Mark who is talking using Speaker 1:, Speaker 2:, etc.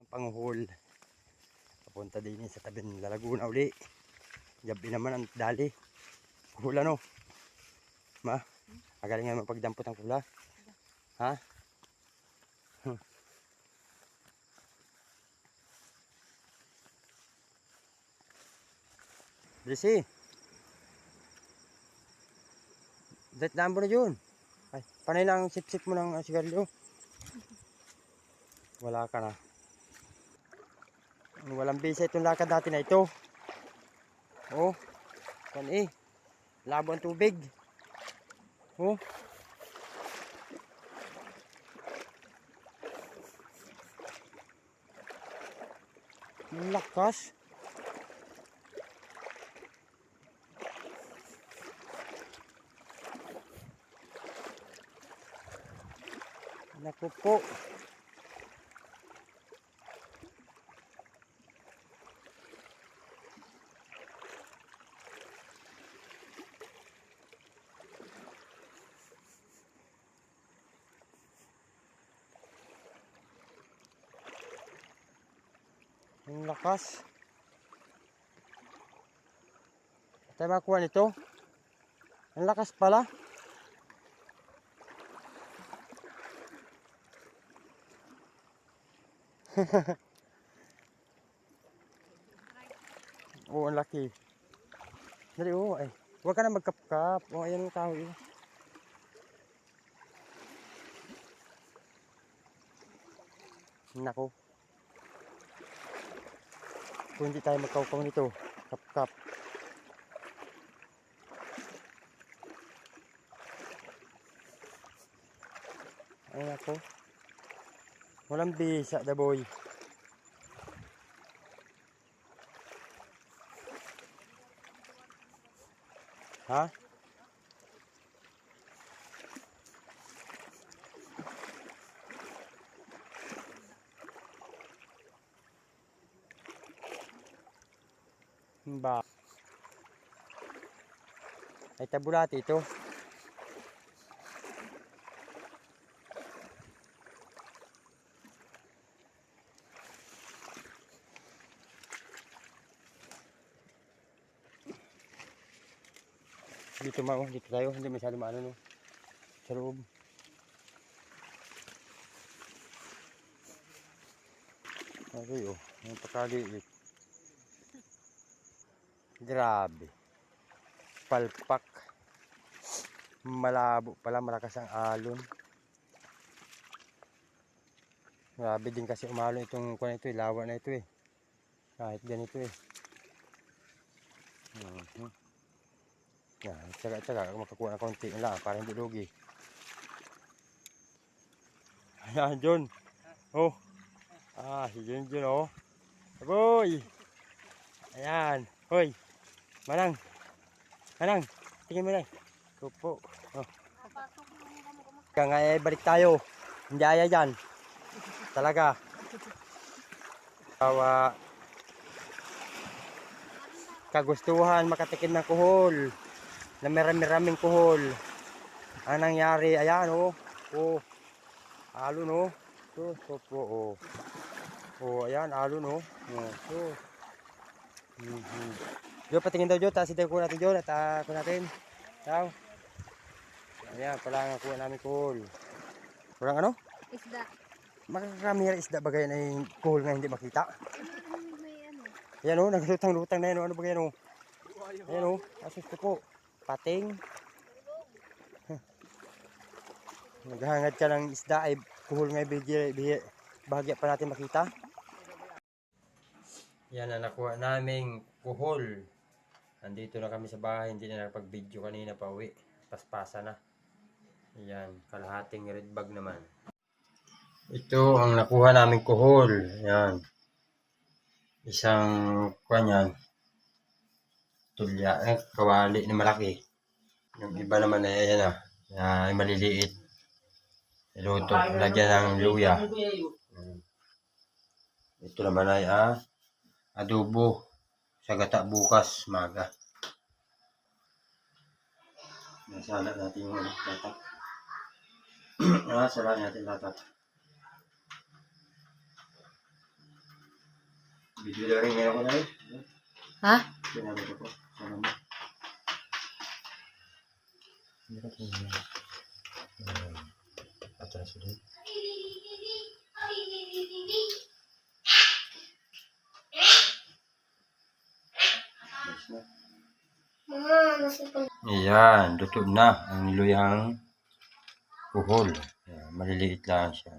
Speaker 1: panguhol. Papunta din sa tabi ng Laguna uli. Gabi naman ang dali. Kuhula no? Ma? Agaling nga mapagdampot ang kuhula. Ha? Blessy. Daan mo na yun. Ay, panay lang sip-sip mo ng sigarilyo. Wala ka na. Walang bisa itong lakad natin na ito. Oh, kan labo ang tubig. Oh. Ang lakas. Naku po. Ang lakas. Tayo makuha nito. Ang lakas pala. Oo, ang laki. Dali, oo, ay. Huwag ka na magkapkap. O, ayan yung tao yun. Nako. Kung hindi tayo magkaukaw nito, kap-kap. Ay ako. Walang bisa, the boy. Ha? Ba. Ay tabulati ito. Dito tayo, hindi masyado maano no. Sa loob. Okay oh, yung pakaliit. Grabe. Palpak. Malabo pala, malakas ang alon. Grabe din kasi umalon itong kuwan ito, lawa na ito eh. Kahit ganito eh. Yan, tsaga makakuha na konti lang para hindi lugi. Ayan, John. Oh. Si John oh. Aboy. Ayan. Hoy. Manang. Tingin mo lang. Kupo. Oh. Kaya balik tayo. Hindi aya dyan. Talaga. Kagustuhan makatikim ng kuhol. Na marami-raming kuhol. Ang nangyari, ayan oh. Oh. Alon oh. Oh. Oh, ayan, alon oh. Oh. Jo, patingin daw Jo, taas ito ko natin Jo, at ko natin. Daw. Ayan, pala nga kuha namin kuhol. Kurang ano?
Speaker 2: Isda.
Speaker 1: Makakamira isda bagay na yung kuhol nga hindi makita. Ayan oh, naglutang-lutang na yan oh. Ano ba yan oh? Ayan oh, asus ko po. Pating. Naghangad ka ng isda ay kuhol nga bahagya pa natin makita. Yan na nakuha naming kuhol. Nandito na kami sa bahay, hindi na nakapag-video kanina pa uwi. Paspasa na. Yan, kalahating red bag naman. Ito ang nakuha naming kuhol. Yan. Isang kanyan. Tulya, kawali na malaki. Yung iba naman ay ayan ay maliliit. Iluto, lagyan ng luya. Ito naman ay adobo sa gata bukas maga. Nasalat natin yung latat. Salat natin latat. Video na rin ngayon ko na rin.
Speaker 2: Ha?
Speaker 1: Sinabi ko po. Sana mo. Hindi ka po yun. Atras ulit. Ayan, luto na ang niluyang kuhol. Ayan, maliliit lang siya.